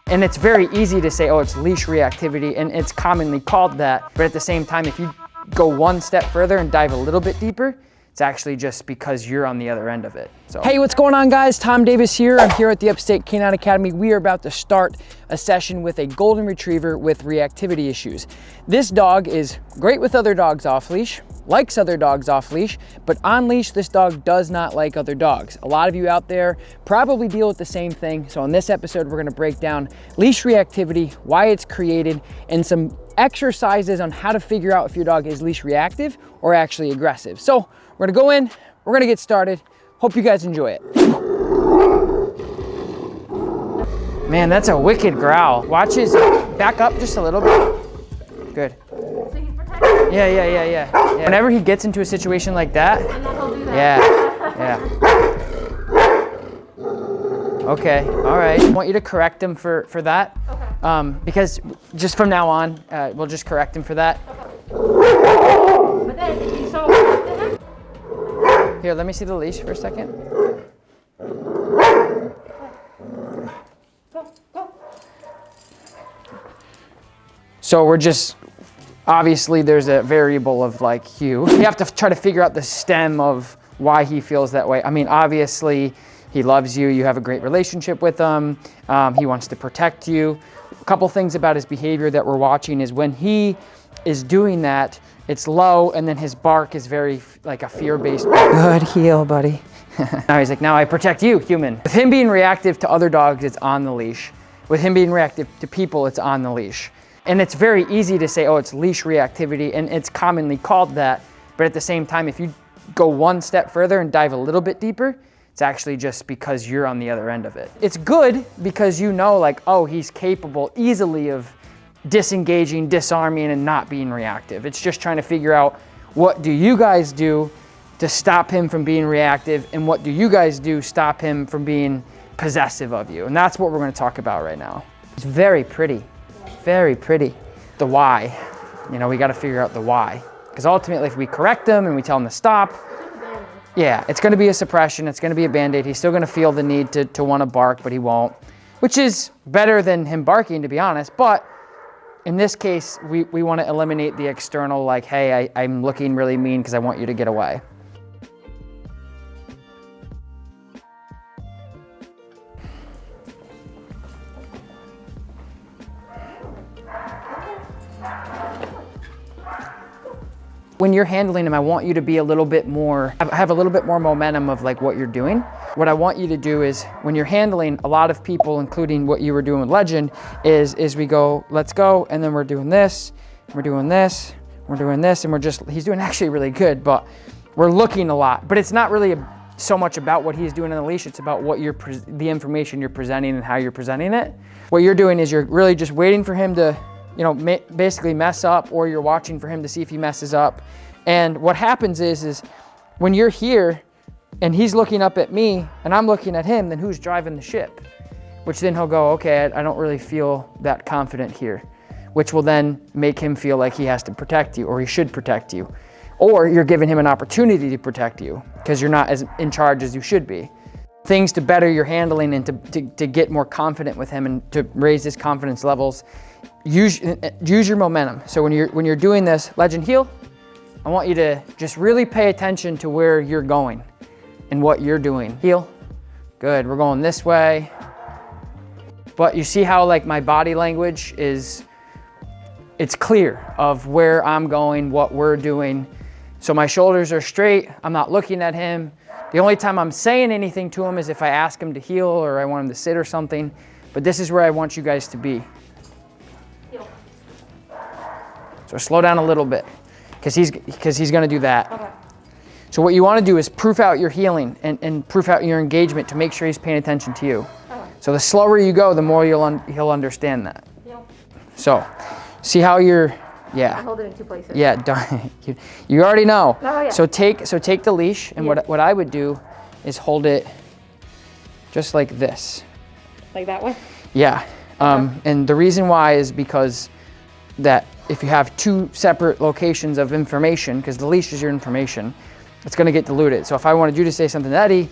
And it's very easy to say, oh, it's leash reactivity, and it's commonly called that. But at the same time, if you go one step further and dive a little bit deeper, it's actually just because you're on the other end of it. So, hey, what's going on, guys? Tom Davis here. I'm here at the Upstate Canine Academy. We are about to start a session with a golden retriever with reactivity issues. This dog is great with other dogs off leash, likes other dogs off leash, but on leash, this dog does not like other dogs. A lot of you out there probably deal with the same thing. So in this episode, we're gonna break down leash reactivity, why it's created, and some exercises on how to figure out if your dog is leash reactive or actually aggressive. So we're gonna go in, we're gonna get started. Hope you guys enjoy it. Man, that's a wicked growl. Watch his, back up just a little bit. Good. So he's protected? Yeah. Whenever he gets into a situation like that, And then he'll do that. Yeah. Okay, all right. I want you to correct him for that. Okay. Because just from now on, we'll just correct him for that. Okay. But then if you so protected him? Here, let me see the leash for a second. Go. So we're just, obviously there's a variable of like hue. You have to try to figure out the stem of why he feels that way. I mean, obviously he loves you, you have a great relationship with him, he wants to protect you. A couple things about his behavior that we're watching is when he is doing that, it's low, and then his bark is very like a fear-based bark. Good heel, buddy. Now he's like, now I protect you, human. With him being reactive to other dogs, it's on the leash. With him being reactive to people, it's on the leash. And it's very easy to say, oh, it's leash reactivity, and it's commonly called that. But at the same time, if you go one step further and dive a little bit deeper, it's actually just because you're on the other end of it. It's good because you know, like, oh, he's capable easily of disengaging, disarming, and not being reactive. It's just trying to figure out, what do you guys do to stop him from being reactive, and what do you guys do stop him from being possessive of you? And that's what we're going to talk about right now. It's very pretty. Very pretty. The why, you know, we got to figure out the why. Because ultimately, if we correct them and we tell him to stop, yeah, it's going to be a suppression. It's going to be a Band-Aid. He's still going to feel the need to want to bark, but he won't, which is better than him barking, to be honest. But in this case, we want to eliminate the external, like, hey, I'm looking really mean because I want you to get away. When you're handling him, I want you to be a little bit more, have a little bit more momentum of like what you're doing. What I want you to do is, when you're handling, a lot of people, including what you were doing with Legend, is we go, let's go, and then we're doing this, we're doing this, we're doing this, and he's doing actually really good, but we're looking a lot. But it's not really so much about what he's doing on the leash, it's about what the information you're presenting and how you're presenting it. What you're doing is you're really just waiting for him to, you know, basically mess up, or you're watching for him to see if he messes up. And what happens is when you're here and he's looking up at me and I'm looking at him, then who's driving the ship? Which then he'll go, okay, I don't really feel that confident here, which will then make him feel like he has to protect you, or he should protect you. Or you're giving him an opportunity to protect you because you're not as in charge as you should be. Things to better your handling and to get more confident with him and to raise his confidence levels. Use your momentum. So when you're doing this, Legend, heel, I want you to just really pay attention to where you're going and what you're doing. Heel, good, we're going this way. But you see how like my body language is, it's clear of where I'm going, what we're doing. So my shoulders are straight, I'm not looking at him. The only time I'm saying anything to him is if I ask him to heel or I want him to sit or something. But this is where I want you guys to be. So slow down a little bit, because he's going to do that. Okay. So what you want to do is proof out your healing and proof out your engagement to make sure he's paying attention to you. Okay. So the slower you go, the more he'll understand that. Yep. So see how you're, yeah. I hold it in two places. Yeah, you already know. Oh, yeah. So take the leash, and yeah. what I would do is hold it just like this. Like that way? Yeah. And the reason why is because that if you have two separate locations of information, because the leash is your information, it's going to get diluted. So if I wanted you to say something to Eddie,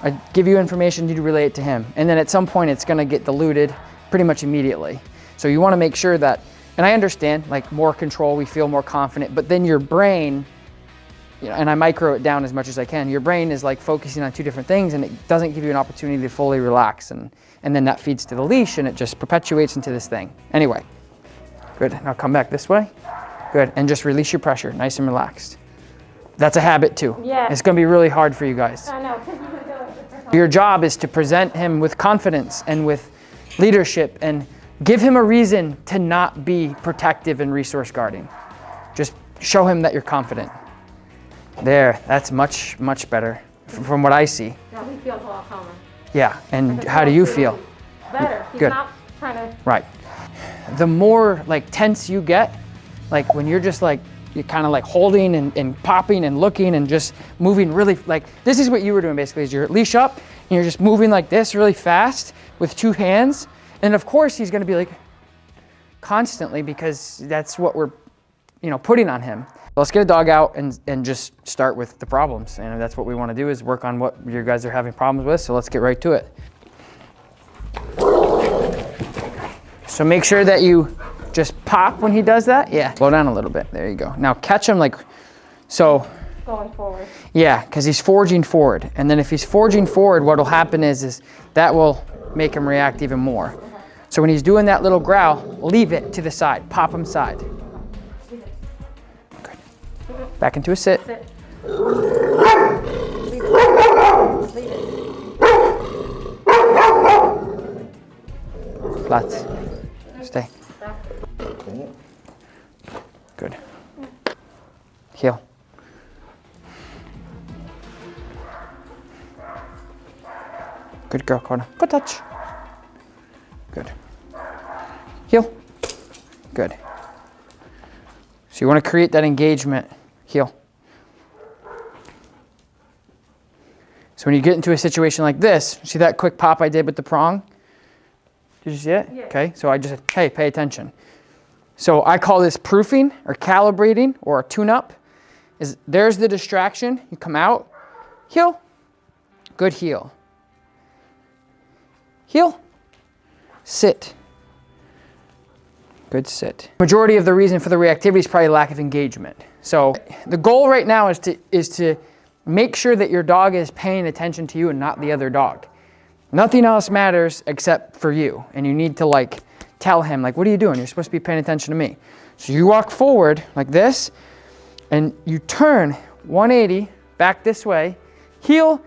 I'd give you information, you'd relay it to him. And then at some point it's going to get diluted, pretty much immediately. So you want to make sure that, and I understand, like more control, we feel more confident, but then your brain, you know, and I micro it down as much as I can, your brain is like focusing on two different things, and it doesn't give you an opportunity to fully relax, and then that feeds to the leash, and it just perpetuates into this thing. Anyway, good. Now come back this way. Good, and just release your pressure, nice and relaxed. That's a habit too. Yeah. It's gonna be really hard for you guys. I know, because you can do it. Your job is to present him with confidence and with leadership, and give him a reason to not be protective and resource guarding. Just show him that you're confident. There, that's much, much better from what I see. Yeah, he feels a lot calmer. Yeah, and how do you feel? Better. He's Good. not trying to. Right. The more like tense you get, like when you're just like, you're kind of like holding and popping and looking and just moving really, like this is what you were doing basically, is you're leash up and you're just moving like this really fast with two hands. And of course he's gonna be like constantly, because that's what we're, you know, putting on him. Let's get a dog out and just start with the problems. And that's what we wanna do, is work on what you guys are having problems with. So let's get right to it. So make sure that you just pop when he does that. Yeah, slow down a little bit. There you go. Now catch him like, so. Going forward. Yeah, because he's forging forward. And then if he's forging forward, what'll happen is that will make him react even more. So when he's doing that little growl, leave it to the side, pop him side. Good. Back into a sit. Sit. Flats. Stay. Good. Heel. Good girl, Kona. Good touch. Good. Heel. Good. So you want to create that engagement. Heel. So when you get into a situation like this, see that quick pop I did with the prong? Did you see it? Yeah. Okay, so I just said, hey, pay attention. So I call this proofing or calibrating or a tune-up. Is there's the distraction. You come out, heel, good heel. Heel, sit, good sit. Majority of the reason for the reactivity is probably lack of engagement. So the goal right now is to make sure that your dog is paying attention to you and not the other dog. Nothing else matters except for you. And you need to like tell him, like, what are you doing? You're supposed to be paying attention to me. So you walk forward like this and you turn 180 back this way, heel.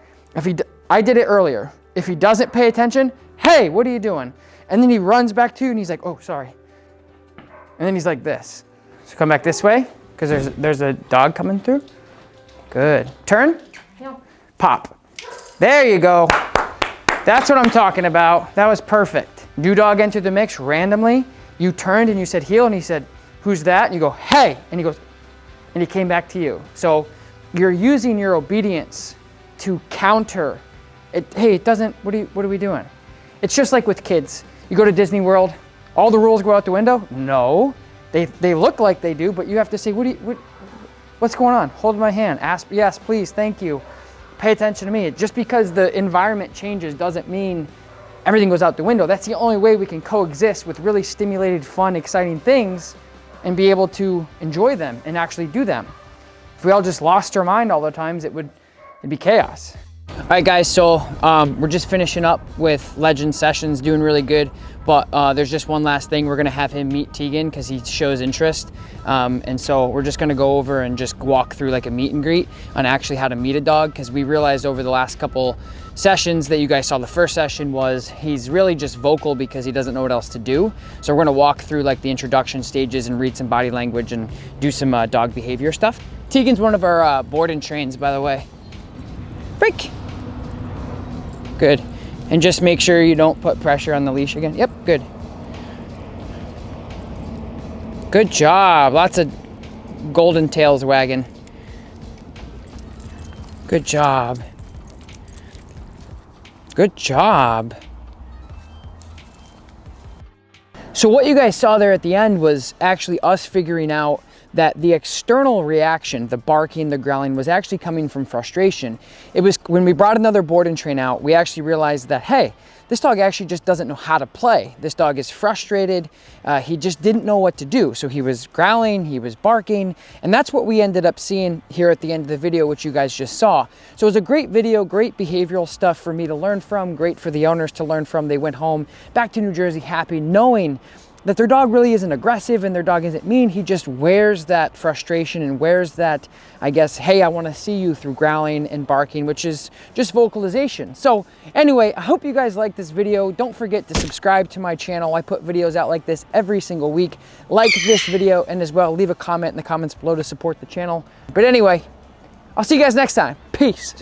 I did it earlier. If he doesn't pay attention, hey, what are you doing? And then he runs back to you and he's like, oh, sorry. And then he's like this. So come back this way, because there's a dog coming through. Good. Turn, pop. There you go. That's what I'm talking about. That was perfect. New dog entered the mix randomly. You turned and you said heel, and he said, who's that? And you go, hey, and he goes, and he came back to you. So you're using your obedience to counter it. Hey, it doesn't, what are we doing? It's just like with kids. You go to Disney World, all the rules go out the window? No, they look like they do, but you have to say, what's going on? Hold my hand, ask, yes, please, thank you. Pay attention to me. Just because the environment changes doesn't mean everything goes out the window. That's the only way we can coexist with really stimulated, fun, exciting things and be able to enjoy them and actually do them. If we all just lost our mind all the times, it'd be chaos. All right, guys, so we're just finishing up with Legend sessions, doing really good, but there's just one last thing. We're gonna have him meet Tegan because he shows interest. And so we're just gonna go over and just walk through like a meet and greet on actually how to meet a dog, because we realized over the last couple sessions that you guys saw, the first session was he's really just vocal because he doesn't know what else to do. So we're gonna walk through like the introduction stages and read some body language and do some dog behavior stuff. Tegan's one of our board and trains, by the way. Break. Good. And just make sure you don't put pressure on the leash again. Yep, good. Good job. Lots of golden tails wagging. Good job. Good job. So what you guys saw there at the end was actually us figuring out that the external reaction, the barking, the growling, was actually coming from frustration. It was when we brought another board and train out, we actually realized that, hey, this dog actually just doesn't know how to play. This dog is frustrated. He just didn't know what to do. So he was growling, he was barking, and that's what we ended up seeing here at the end of the video, which you guys just saw. So it was a great video, great behavioral stuff for me to learn from, great for the owners to learn from. They went home back to New Jersey happy, knowing that their dog really isn't aggressive and their dog isn't mean. He just wears that frustration and wears that, I guess, hey, I want to see you, through growling and barking, which is just vocalization. So anyway, I hope you guys like this video. Don't forget to subscribe to my channel. I put videos out like this every single week. Like this video, and as well, leave a comment in the comments below to support the channel. But anyway, I'll see you guys next time. Peace.